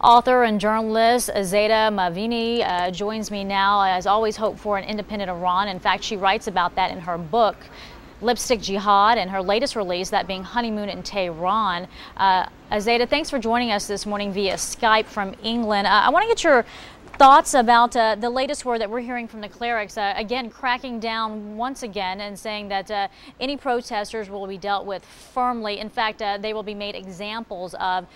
Author and journalist Zada Mavini joins me now. As always, hope for an independent Iran. In fact, she writes about that in her book, Lipstick Jihad, and her latest release, that being Honeymoon in Tehran. Zada, thanks for joining us this morning via Skype from England. I want to get your thoughts about the latest word that we're hearing from the clerics, again cracking down once again and saying that any protesters will be dealt with firmly. In fact, they will be made examples of.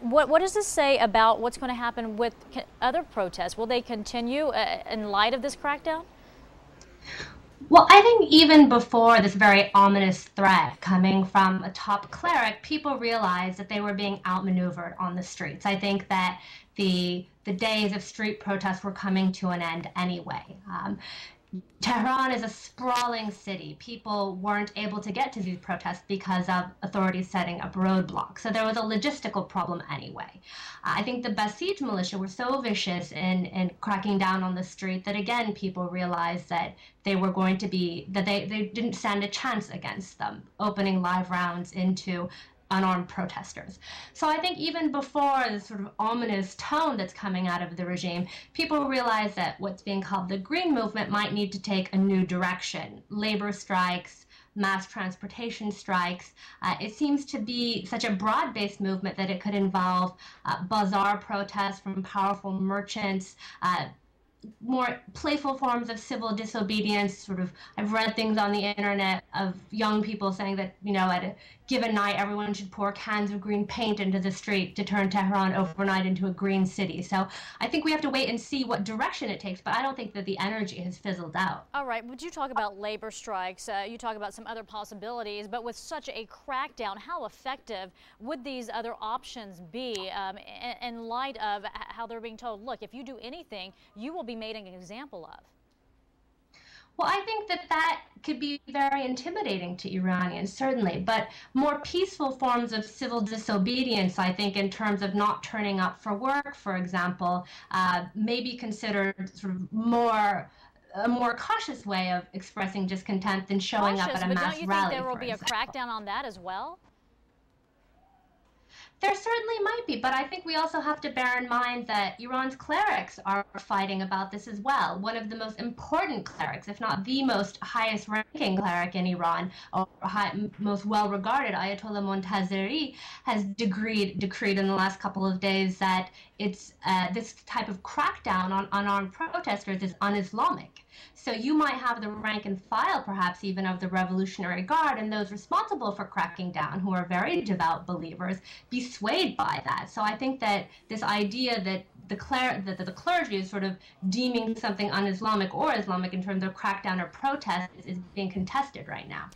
What does this say about what's going to happen with other protests? Will they continue in light of this crackdown? Well, I think even before this very ominous threat coming from a top cleric, people realized that they were being outmaneuvered on the streets. I think that the days of street protests were coming to an end anyway. Tehran is a sprawling city. People weren't able to get to these protests because of authorities setting up roadblocks. So there was a logistical problem anyway. I think the Basij militia were so vicious in cracking down on the street that, again, people realized that they were going to be, that they didn't stand a chance against them, opening live rounds into unarmed protesters. So I think even before the sort of ominous tone that's coming out of the regime, people realize that what's being called the Green Movement might need to take a new direction. Labor strikes, mass transportation strikes. It seems to be such a broad-based movement that it could involve bazaar protests from powerful merchants, more playful forms of civil disobedience. I've read things on the internet of young people saying that, at a given night, everyone should pour cans of green paint into the street to turn Tehran overnight into a green city. So I think we have to wait and see what direction it takes, but I don't think that the energy has fizzled out. All right, would you talk about labor strikes? You talk about some other possibilities, but with such a crackdown, how effective would these other options be in light of how they're being told, look, if you do anything, you will be made an example of? Well, I think that could be very intimidating to Iranians, certainly, but more peaceful forms of civil disobedience, I think, in terms of not turning up for work, for example, may be considered sort of a more cautious way of expressing discontent than showing up at a mass rally. But don't you think there will be a crackdown on that as well? There certainly might be, but I think we also have to bear in mind that Iran's clerics are fighting about this as well. One of the most important clerics, if not the most highest ranking cleric in Iran, or most well-regarded, Ayatollah Montazeri, has decreed in the last couple of days that it's this type of crackdown on unarmed protesters is un-Islamic. So you might have the rank and file, perhaps even of the Revolutionary Guard, and those responsible for cracking down, who are very devout believers, be swayed by that. So I think that this idea that the clergy is sort of deeming something un-Islamic or Islamic in terms of crackdown or protest is being contested right now.